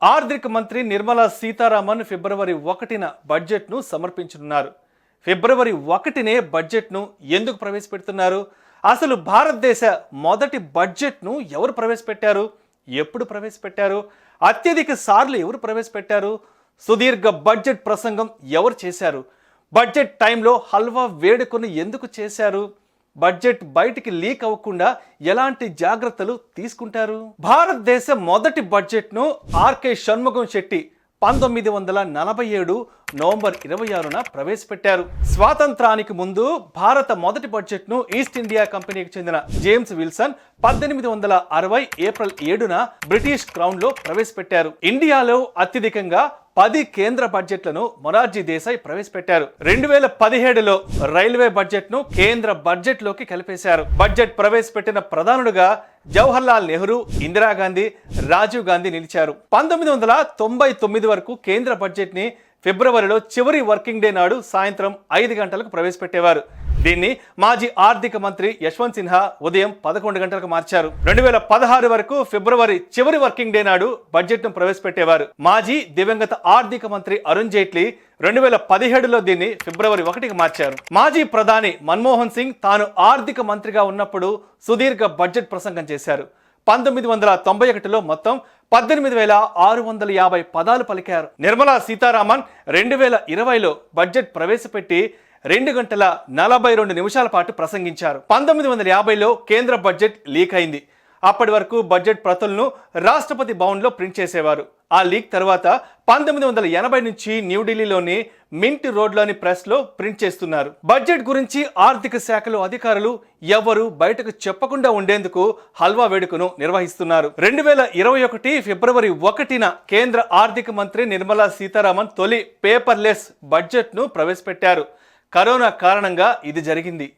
ఆర్థిక మంత్రి నిర్మలా సీతారామన్ ఫిబ్రవరి 1న బడ్జెట్ను సమర్పించనున్నారు. ఫిబ్రవరి 1నే బడ్జెట్ను ఎందుకు ప్రవేశపెడుతున్నారు? అసలు భారతదేశ మొదటి బడ్జెట్ను ఎవరు ప్రవేశపెట్టారు? ఎప్పుడు ప్రవేశపెట్టారు? అత్యధిక సార్లు ఎవరు ప్రవేశపెట్టారు? సుదీర్ఘ బడ్జెట్ ప్రసంగం ఎవరు చేశారు? బడ్జెట్ టైంలో హల్వా వేడుకను ఎందుకు చేశారు? బడ్జెట్ బయటికి లీక్ అవ్వకుండా ఎలాంటి జాగ్రత్తలు తీసుకుంటారు? భారతదేశ మొదటి బడ్జెట్ను ఆర్కే షణ్ముగం శెట్టి 1947 నవంబర్ 26న ప్రవేశపెట్టారు. స్వాతంత్రానికి ముందు భారత మొదటి బడ్జెట్ను ఈస్ట్ ఇండియా కంపెనీకి చెందిన జేమ్స్ విల్సన్ 1860 ఏప్రిల్ 7న బ్రిటిష్ క్రౌన్లో ప్రవేశపెట్టారు. ఇండియాలో అత్యధికంగా 10 కేంద్ర బడ్జెట్లను మొరార్జీ దేశాయ్ ప్రవేశపెట్టారు. 2017లో రైల్వే బడ్జెట్ను కేంద్ర బడ్జెట్లోకి కలిపేశారు. బడ్జెట్ ప్రవేశపెట్టిన ప్రధానులుగా జవహర్లాల్ నెహ్రూ, ఇందిరాగాంధీ, రాజీవ్ గాంధీ నిలిచారు. 1999 వరకు కేంద్ర బడ్జెట్ని ఫిబ్రవరిలో చివరి వర్కింగ్ డే నాడు సాయంత్రం 5 గంటలకు ప్రవేశపెట్టేవారు. దీన్ని మాజీ ఆర్థిక మంత్రి యశ్వంత్ సిన్హా ఉదయం 11 గంటలకు మార్చారు. 2016 వరకు ఫిబ్రవరి చివరి వర్కింగ్ డే నాడు బడ్జెట్ను ప్రవేశపెట్టేవారు. మాజీ దివంగత ఆర్థిక మంత్రి అరుణ్ జైట్లీ 2017లో దీన్ని ఫిబ్రవరి 1కి మార్చారు. మాజీ ప్రధాని మన్మోహన్ సింగ్ తాను ఆర్థిక మంత్రిగా ఉన్నప్పుడు సుదీర్ఘ బడ్జెట్ ప్రసంగం చేశారు. 1991లో మొత్తం 18,650 పదాలు పలికారు. నిర్మలా సీతారామన్ 2020లో బడ్జెట్ ప్రవేశపెట్టి 2 గంటల 42 నిమిషాల పాటు ప్రసంగించారు. 1950లో కేంద్ర బడ్జెట్ లీక్ అయింది. అప్పటి వరకు బడ్జెట్ ప్రతులను రాష్ట్రపతి భవన్లో ప్రింట్ చేసేవారు. ఆ లీక్ తర్వాత 1980 నుంచి న్యూఢిల్లీలోని మింట్ రోడ్లోని ప్రెస్లో ప్రింట్ చేస్తున్నారు. బడ్జెట్ గురించి ఆర్థిక శాఖలో అధికారులు ఎవరు బయటకు చెప్పకుండా ఉండేందుకు హల్వా వేడుకను నిర్వహిస్తున్నారు. 2021 ఫిబ్రవరి 1న కేంద్ర ఆర్థిక మంత్రి నిర్మలా సీతారామన్ తొలి పేపర్లెస్ బడ్జెట్ను ప్రవేశపెట్టారు. కరోనా కారణంగా ఇది జరిగింది.